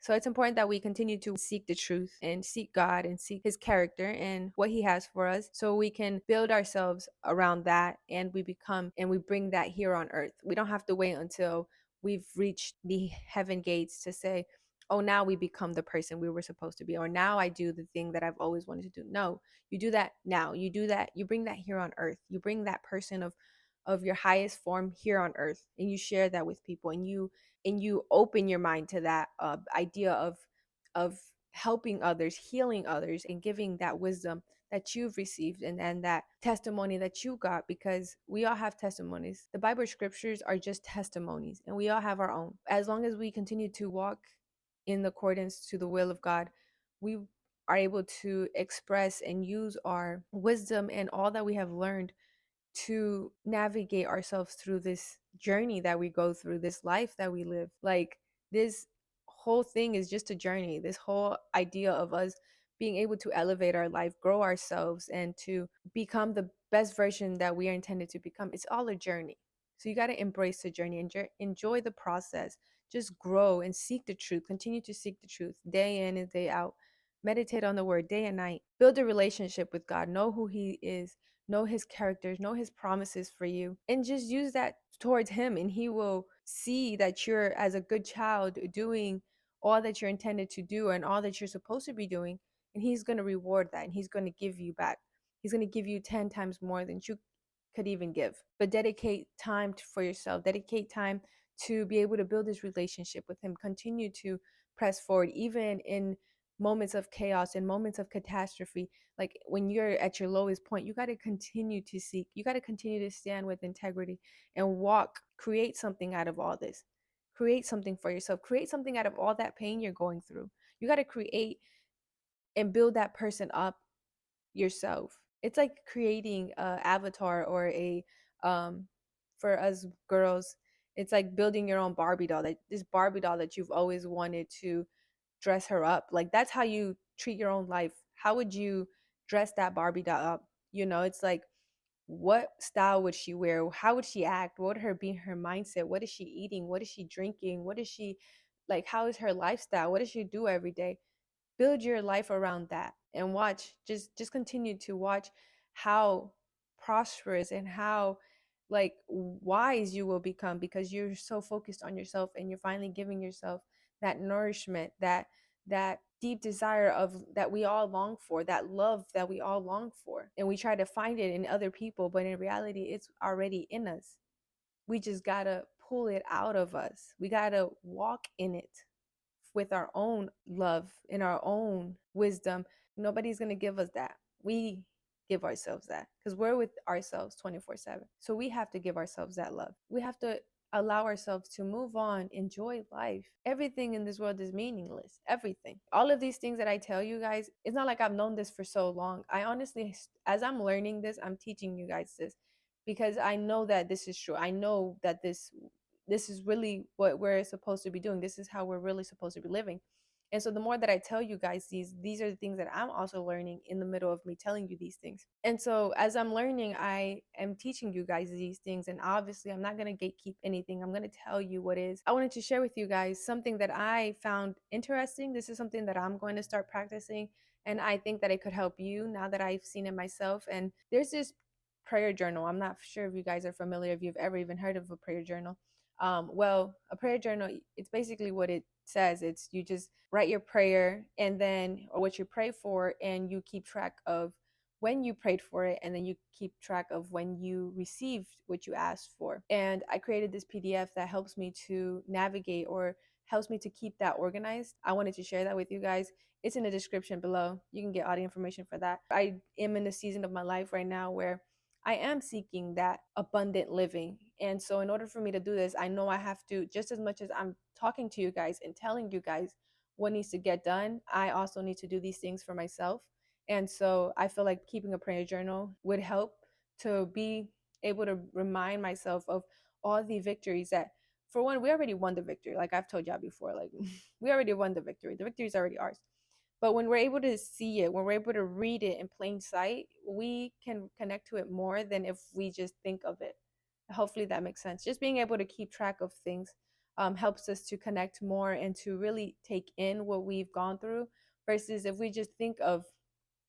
So it's important that we continue to seek the truth and seek God and seek his character and what he has for us, so we can build ourselves around that, and we bring that here on earth. We don't have to wait until we've reached the heaven gates to say, oh, now we become the person we were supposed to be, or now I do the thing that I've always wanted to do. No, you do that now. You do that. You bring that here on earth. You bring that person of your highest form here on earth, and you share that with people, and you open your mind to that idea of helping others, healing others, and giving that wisdom that you've received, and that testimony that you got, because we all have testimonies. The Bible scriptures are just testimonies, and we all have our own. As long as we continue to walk in accordance to the will of God, we are able to express and use our wisdom and all that we have learned to navigate ourselves through this journey that we go through, this life that we live. Like, this whole thing is just a journey. This whole idea of us being able to elevate our life, grow ourselves, and to become the best version that we are intended to become, it's all a journey. So you got to embrace the journey, enjoy the process, just grow and seek the truth. Continue to seek the truth day in and day out. Meditate on the word day and night. Build a relationship with God. Know who he is, know his characters, know his promises for you, and just use that towards him. And he will see that you're, as a good child, doing all that you're intended to do and all that you're supposed to be doing. And he's going to reward that, and he's going to give you back. He's going to give you 10 times more than you could even give. But dedicate time for yourself, dedicate time to be able to build this relationship with him. Continue to press forward, even in moments of chaos and moments of catastrophe. Like, when you're at your lowest point, you got to continue to seek, you got to continue to stand with integrity and walk, create something out of all this. Create something for yourself, create something out of all that pain you're going through. You got to create and build that person up yourself. It's like creating a avatar, or a for us girls, it's like building your own Barbie doll, that this Barbie doll that you've always wanted to dress her up. Like, that's how you treat your own life. How would you dress that Barbie doll up? It's like, what style would she wear? How would she act? What would her mindset? What is she eating? What is she drinking? What is she like? How is her lifestyle? What does she do every day? Build your life around that, and watch, just continue to watch how prosperous and how, like, wise you will become, because you're so focused on yourself, and you're finally giving yourself that nourishment, that deep desire of that we all long for, that love that we all long for, and we try to find it in other people, but in reality it's already in us. We just gotta pull it out of us. We gotta walk in it with our own love, in our own wisdom. Nobody's going to give us that. We give ourselves that, because we're with ourselves 24/7. So we have to give ourselves that love. We have to allow ourselves to move on, enjoy life. Everything in this world is meaningless. Everything. All of these things that I tell you guys, it's not like I've known this for so long. I honestly, as I'm learning this, I'm teaching you guys this, because I know that this is true. I know that this is really what we're supposed to be doing. This is how we're really supposed to be living. And so the more that I tell you guys these are the things that I'm also learning in the middle of me telling you these things. And so as I'm learning, I am teaching you guys these things. And obviously I'm not going to gatekeep anything. I'm going to tell you what is. I wanted to share with you guys something that I found interesting. This is something that I'm going to start practicing. And I think that it could help you now that I've seen it myself. And there's this prayer journal. I'm not sure if you guys are familiar, if you've ever even heard of a prayer journal. Well, a prayer journal, it's basically what it says. It's, you just write your prayer, and then, or what you pray for, and you keep track of when you prayed for it, and then you keep track of when you received what you asked for. And I created this PDF that helps me to navigate, or helps me to keep that organized. I wanted to share that with you guys. It's in the description below. You can get all the information for that. I am in a season of my life right now where I am seeking that abundant living. And so in order for me to do this, I know I have to, just as much as I'm talking to you guys and telling you guys what needs to get done, I also need to do these things for myself. And so I feel like keeping a prayer journal would help to be able to remind myself of all the victories that, for one, we already won the victory. Like I've told y'all before, like we already won the victory. The victory is already ours. But when we're able to see it, when we're able to read it in plain sight, we can connect to it more than if we just think of it. Hopefully that makes sense. Just being able to keep track of things helps us to connect more and to really take in what we've gone through, versus if we just think of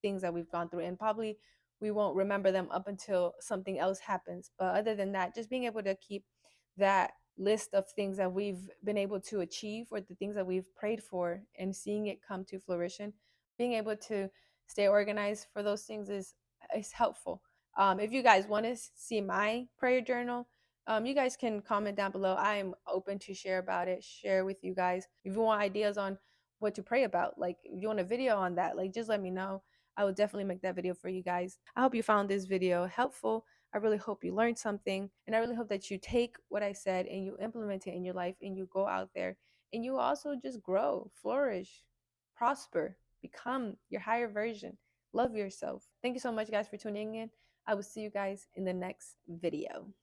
things that we've gone through, and probably we won't remember them up until something else happens. But other than that, just being able to keep that list of things that we've been able to achieve, or the things that we've prayed for, and seeing it come to fruition, being able to stay organized for those things is helpful. If you guys want to see my prayer journal, you guys can comment down below. I am open to share about it, share with you guys. If you want ideas on what to pray about, like if you want a video on that, like just let me know. I will definitely make that video for you guys. I hope you found this video helpful. I really hope you learned something, and I really hope that you take what I said and you implement it in your life, and you go out there and you also just grow, flourish, prosper, become your higher version. Love yourself. Thank you so much, guys, for tuning in. I will see you guys in the next video.